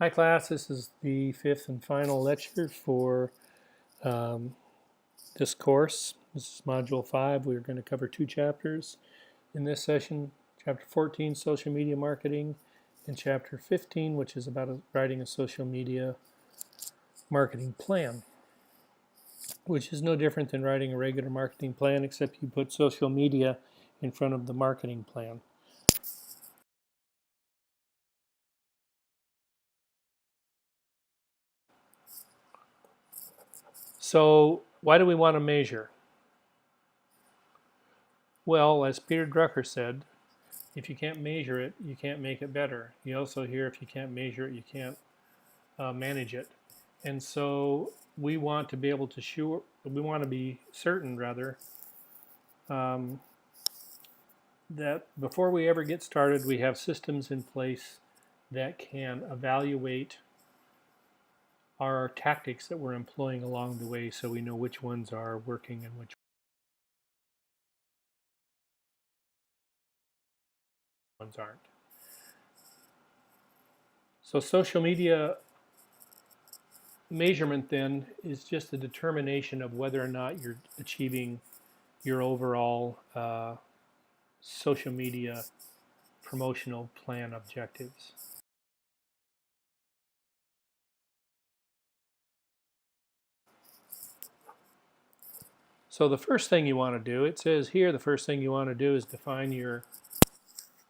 Hi class, this is the fifth and final lecture for um, this course. This is Module 5. We're going to cover 2 chapters in this session. Chapter 14, Social Media Marketing, and Chapter 15, which is about writing a social media marketing plan, which is no different than writing a regular marketing plan, except you put social media in front of the marketing plan. So why do we want to measure? Well, as Peter Drucker said, if you can't measure it, you can't make it better. You also hear if you can't measure it, you can't manage it. And so we want to be able to we want to be certain rather um, that before we ever get started, we have systems in place that can evaluate our tactics that we're employing along the way, so we know which ones are working and which ones aren't. So social media measurement then is just a determination of whether or not you're achieving your overall social media promotional plan objectives. So the first thing you want to do, it says here, the first thing you want to do is define your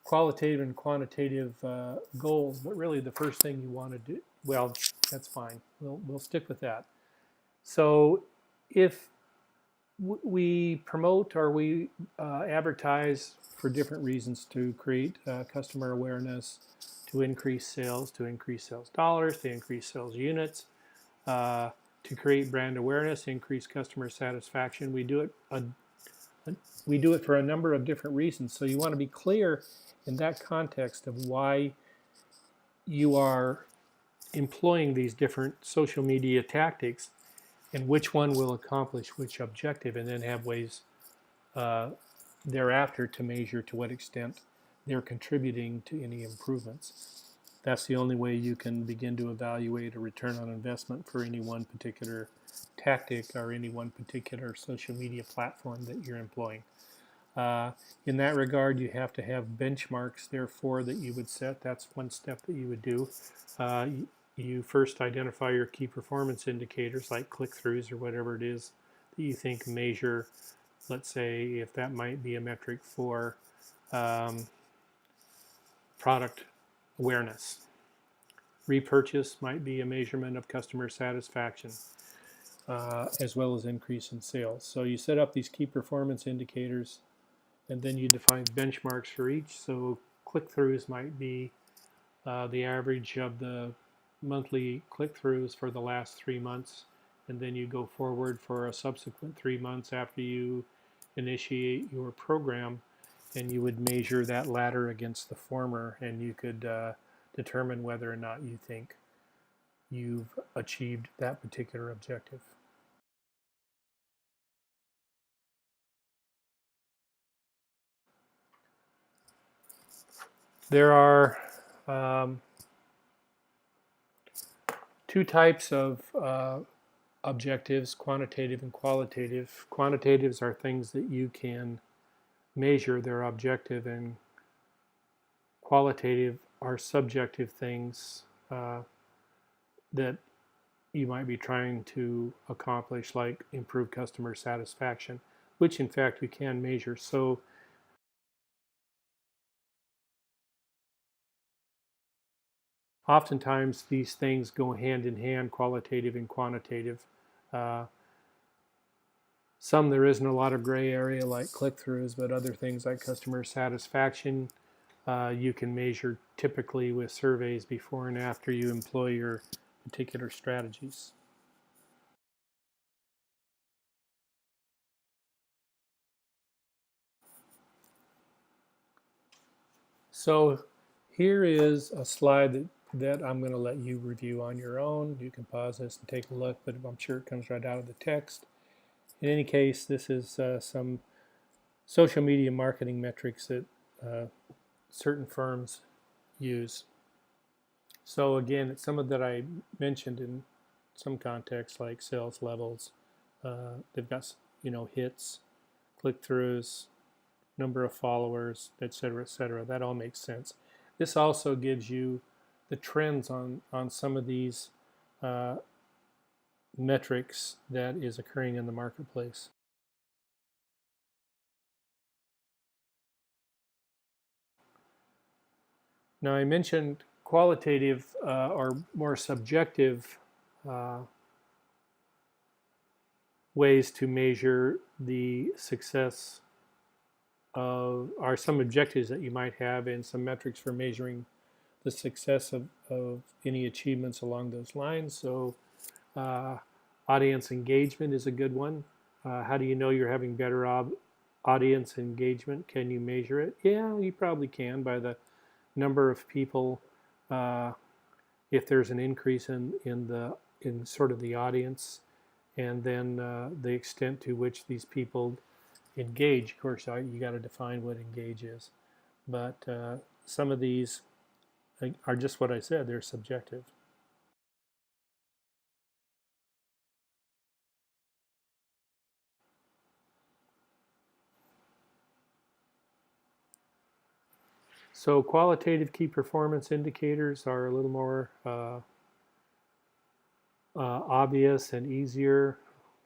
qualitative and quantitative goals, but really the first thing you want to do, well, that's fine. We'll stick with that. So if we promote or we advertise for different reasons to create customer awareness, to increase sales dollars, to increase sales units, to create brand awareness, increase customer satisfaction. We do it for a number of different reasons. So you want to be clear in that context of why you are employing these different social media tactics and which one will accomplish which objective, and then have ways thereafter to measure to what extent they're contributing to any improvements. That's the only way you can begin to evaluate a return on investment for any one particular tactic or any one particular social media platform that you're employing. In that regard, you have to have benchmarks, therefore, that you would set. That's one step that you would do. You first identify your key performance indicators like click-throughs or whatever it is that you think measure. Let's say if that might be a metric for um, product awareness. Repurchase might be a measurement of customer satisfaction, as well as increase in sales. So you set up these key performance indicators, and then you define benchmarks for each. So click-throughs might be the average of the monthly click-throughs for the last 3 months, and then you go forward for a subsequent 3 months after you initiate your program, and you would measure that latter against the former, and you could determine whether or not you think you've achieved that particular objective. There are two types of objectives, quantitative and qualitative. Quantitatives are things that you can measure their objective, and qualitative are subjective things that you might be trying to accomplish, like improve customer satisfaction, which in fact we can measure. So oftentimes these things go hand in hand, qualitative and quantitative. Uh, some there isn't a lot of gray area like click-throughs, but other things like customer satisfaction you can measure typically with surveys before and after you employ your particular strategies. So here is a slide that I'm going to let you review on your own. You can pause this and take a look, but I'm sure it comes right out of the text. In any case, this is some social media marketing metrics that certain firms use. So again, it's some of that I mentioned in some contexts, like sales levels. They've got hits, click-throughs, number of followers, et cetera, et cetera. That all makes sense. This also gives you the trends on some of these uh, metrics that is occurring in the marketplace. Now, I mentioned qualitative or more subjective uh, ways to measure the success of, are some objectives that you might have and some metrics for measuring the success of any achievements along those lines. So uh, audience engagement is a good one. How do you know you're having better audience engagement? Can you measure it? Yeah, you probably can by the number of people. If there's an increase in sort of the audience, and then the extent to which these people engage. Of course, you got to define what engage is, but some of these are just what I said. They're subjective. So qualitative key performance indicators are a little more obvious and easier,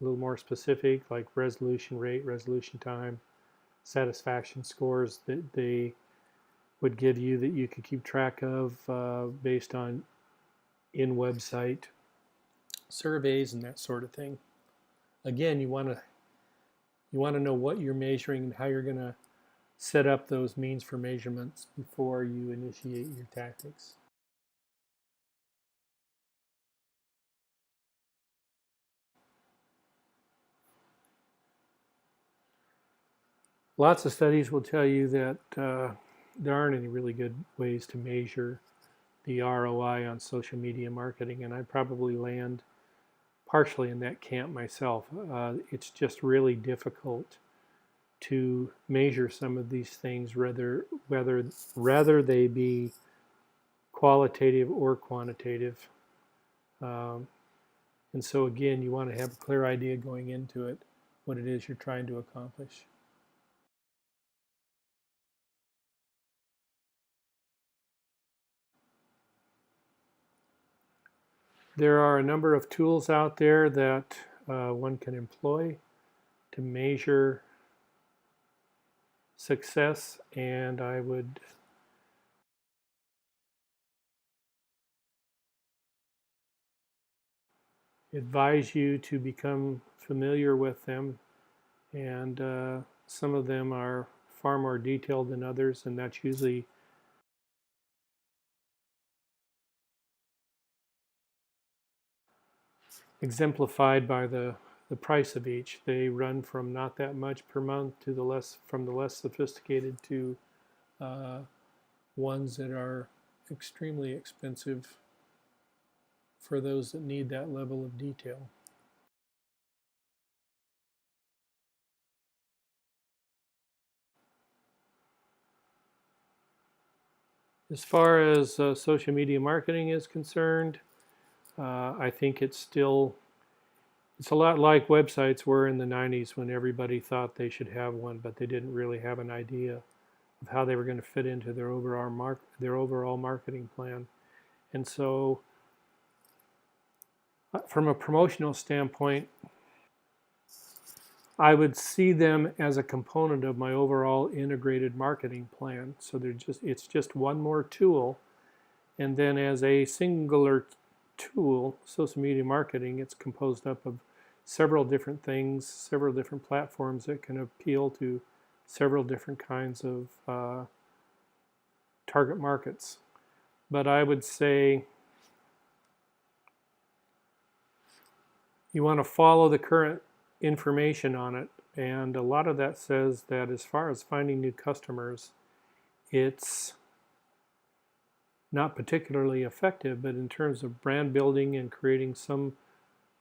a little more specific, like resolution rate, resolution time, satisfaction scores that they would give you that you could keep track of based on in-website surveys and that sort of thing. Again, you want to know what you're measuring and how you're going to set up those means for measurements before you initiate your tactics. Lots of studies will tell you that there aren't any really good ways to measure the ROI on social media marketing, and I probably land partially in that camp myself. It's just really difficult to measure some of these things, rather they be qualitative or quantitative. Um, and so again, you want to have a clear idea going into it, what it is you're trying to accomplish. There are a number of tools out there that one can employ to measure success, and I would advise you to become familiar with them. And some of them are far more detailed than others, and that's usually exemplified by the price of each. They run from not that much per month to from the less sophisticated to uh, ones that are extremely expensive for those that need that level of detail. As far as social media marketing is concerned, I think it's a lot like websites were in the 90s when everybody thought they should have one, but they didn't really have an idea of how they were going to fit into their overall marketing plan. And so, from a promotional standpoint, I would see them as a component of my overall integrated marketing plan. So it's just one more tool, and then as a singular tool, social media marketing, it's composed up of several different things, several different platforms that can appeal to several different kinds of target markets. But I would say you want to follow the current information on it. And a lot of that says that as far as finding new customers, it's not particularly effective, but in terms of brand building and creating some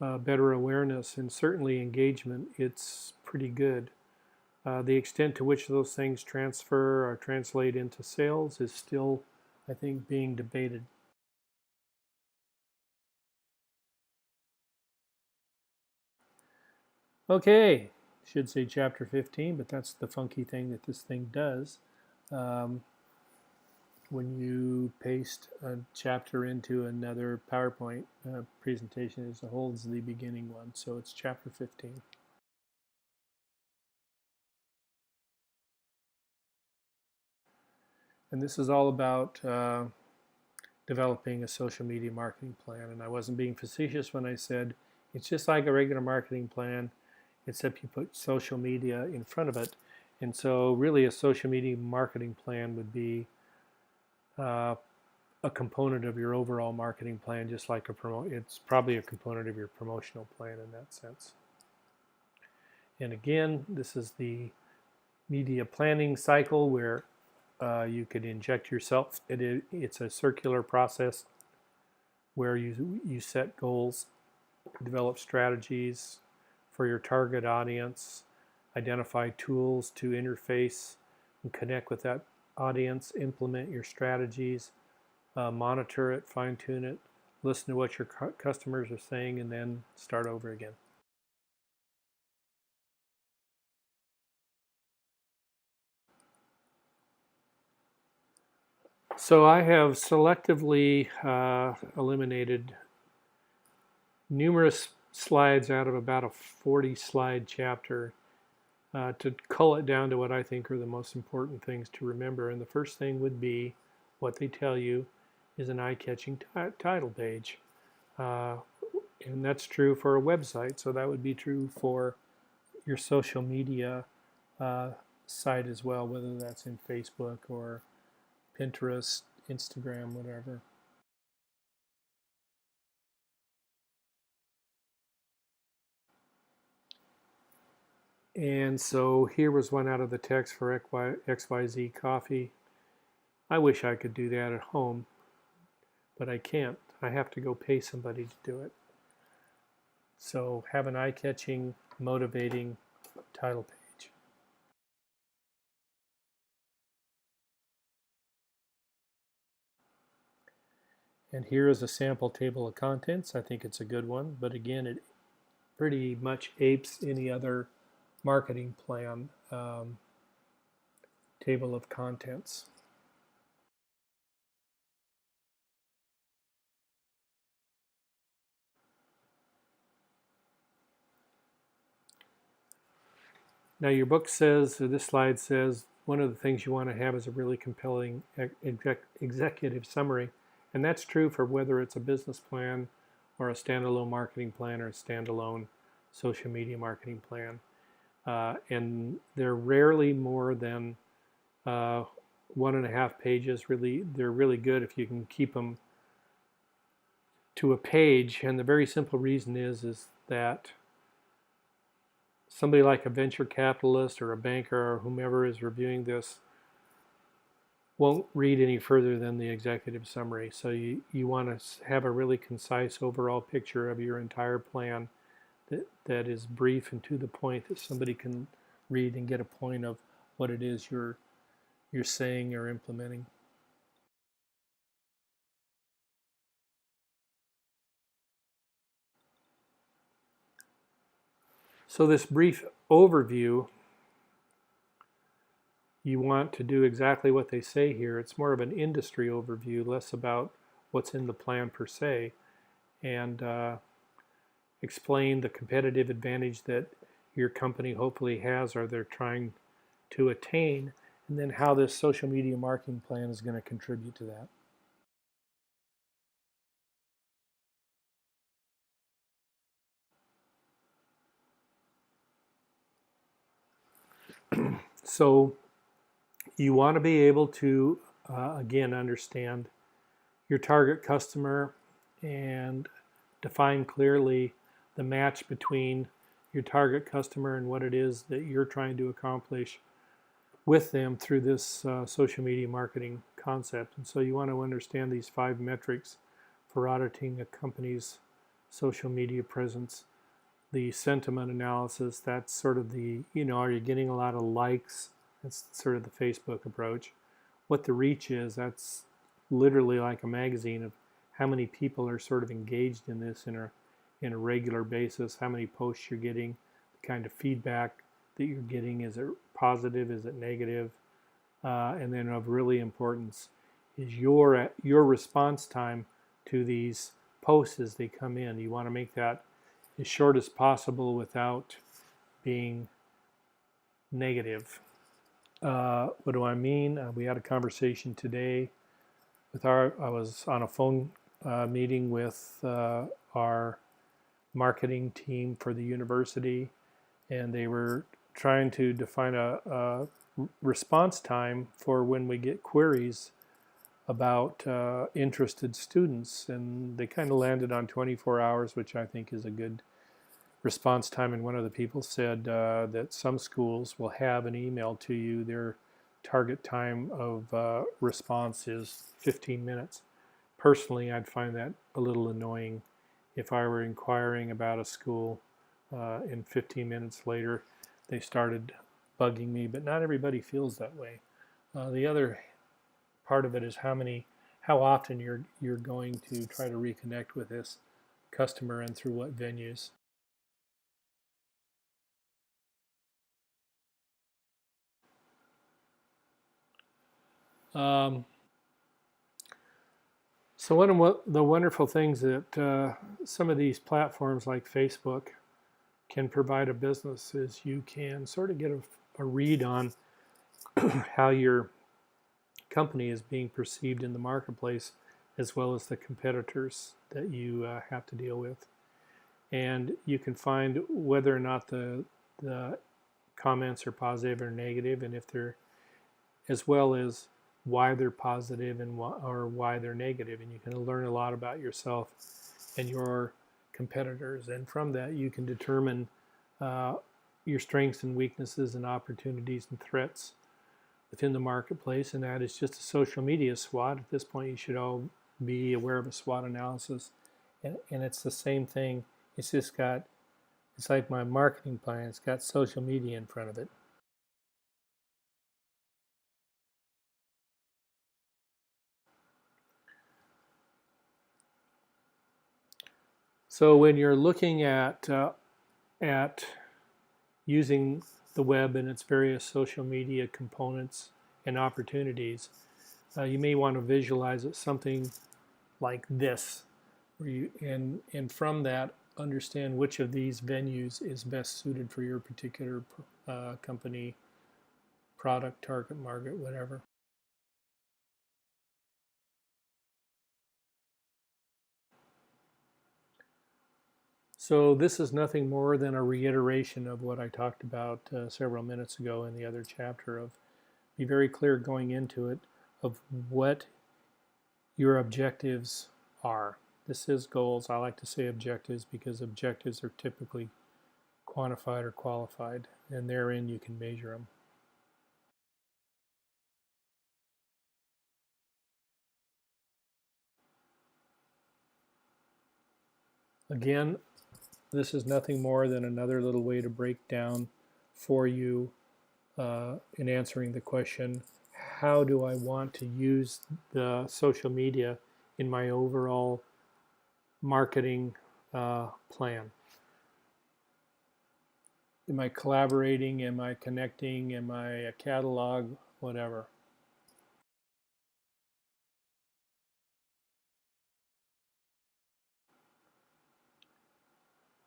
better awareness and certainly engagement, it's pretty good. The extent to which those things transfer or translate into sales is still, I think, being debated. Okay, should say chapter 15, but that's the funky thing that this thing does. Um, when you paste a chapter into another PowerPoint presentation, it holds the beginning one, so it's chapter 15. And this is all about developing a social media marketing plan. And I wasn't being facetious when I said it's just like a regular marketing plan, except you put social media in front of it. And so really a social media marketing plan would be uh, a component of your overall marketing plan, just like it's probably a component of your promotional plan in that sense. And again, this is the media planning cycle where you could inject yourself. It's a circular process where you set goals, develop strategies for your target audience, identify tools to interface and connect with that audience, implement your strategies, monitor it, fine tune it, listen to what your customers are saying, and then start over again. So I have selectively eliminated numerous slides out of about a 40 slide chapter to cull it down to what I think are the most important things to remember. And the first thing would be what they tell you is an eye-catching title page. Uh, and that's true for a website, so that would be true for your social media uh, site as well, whether that's in Facebook or Pinterest, Instagram, whatever. And so here was one out of the text for XYZ Coffee. I wish I could do that at home, but I can't. I have to go pay somebody to do it. So have an eye-catching, motivating title page. And here is a sample table of contents. I think it's a good one, but again, it pretty much apes any other marketing plan table of contents. Now your book says, or this slide says, one of the things you want to have is a really compelling executive summary. And that's true for whether it's a business plan or a standalone marketing plan or a standalone social media marketing plan. And they're rarely more than 1.5 pages. Really, they're really good if you can keep them to a page. And the very simple reason is that somebody like a venture capitalist or a banker or whomever is reviewing this won't read any further than the executive summary. So you want to have a really concise overall picture of your entire plan that is brief and to the point that somebody can read and get a point of what it is you're saying or implementing. So this brief overview, you want to do exactly what they say here. It's more of an industry overview, less about what's in the plan per se, and explain the competitive advantage that your company hopefully has or they're trying to attain, and then how this social media marketing plan is going to contribute to that. So you want to be able to, again, understand your target customer and define clearly the match between your target customer and what it is that you're trying to accomplish with them through this social media marketing concept. And so you want to understand these 5 metrics for auditing a company's social media presence. The sentiment analysis, that's sort of the, are you getting a lot of likes? That's sort of the Facebook approach. What the reach is, that's literally like a magazine of how many people are sort of engaged in this in a regular basis, how many posts you're getting, kind of feedback that you're getting. Is it positive? Is it negative? And then of really importance is your response time to these posts as they come in. You want to make that as short as possible without being negative. What do I mean? We had a conversation today with I was on a phone meeting with our marketing team for the university, and they were trying to define a response time for when we get queries about interested students, and they kind of landed on 24 hours, which I think is a good response time. And one of the people said that some schools will have an email to you. Their target time of response is 15 minutes. Personally, I'd find that a little annoying if I were inquiring about a school and 15 minutes later they started bugging me, but not everybody feels that way. The other part of it is how often you're going to try to reconnect with this customer and through what venues. So one of the wonderful things that some of these platforms like Facebook can provide a business is you can sort of get a read on how your company is being perceived in the marketplace, as well as the competitors that you have to deal with. And you can find whether or not the comments are positive or negative, and if they're, as well as why they're positive and why they're negative. And you can learn a lot about yourself and your competitors. And from that, you can determine your strengths and weaknesses and opportunities and threats within the marketplace. And that is just a social media SWOT. At this point, you should all be aware of a SWOT analysis. And it's the same thing. It's just got, it's like my marketing plan. It's got social media in front of it. So when you're looking at using the web and its various social media components and opportunities, you may want to visualize it something like this, where you and from that understand which of these venues is best suited for your particular company, product, target market, whatever. So this is nothing more than a reiteration of what I talked about several minutes ago in the other chapter of be very clear going into it of what your objectives are. This is goals. I like to say objectives because objectives are typically quantified or qualified, and therein you can measure them. Again, this is nothing more than another little way to break down for you in answering the question, how do I want to use the social media in my overall marketing plan? Am I collaborating? Am I connecting? Am I a catalog? Whatever.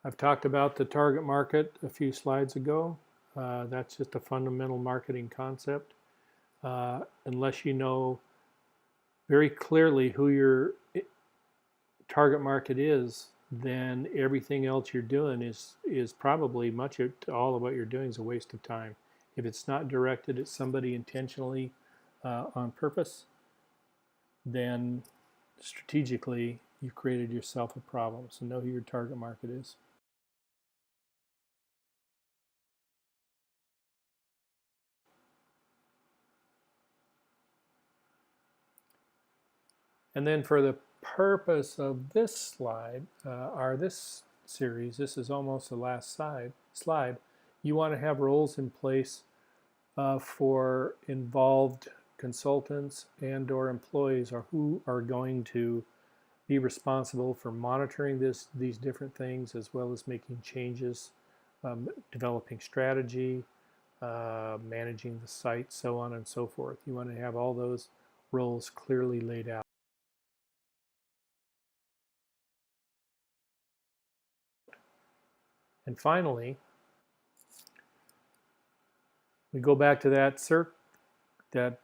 I've talked about the target market a few slides ago. That's just a fundamental marketing concept. Unless you know very clearly who your target market is, then everything else you're doing is probably much of all of what you're doing is a waste of time. If it's not directed at somebody intentionally on purpose, then strategically you've created yourself a problem. So know who your target market is. And then for the purpose of this slide, or this series, this is almost the last slide, you want to have roles in place for involved consultants and or employees or who are going to be responsible for monitoring these different things as well as making changes developing strategy, managing the site, so on and so forth. You want to have all those roles clearly laid out. And finally, we go back to that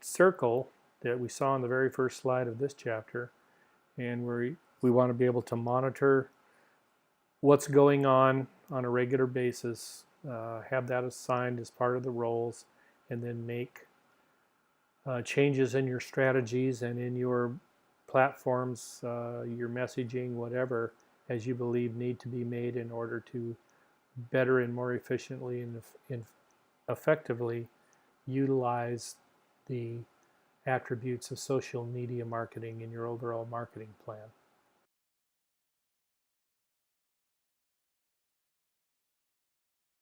circle that we saw on the very first slide of this chapter, and we want to be able to monitor what's going on a regular basis, have that assigned as part of the roles, and then make changes in your strategies and in your platforms, your messaging, whatever, as you believe need to be made in order to better and more efficiently and effectively utilize the attributes of social media marketing in your overall marketing plan.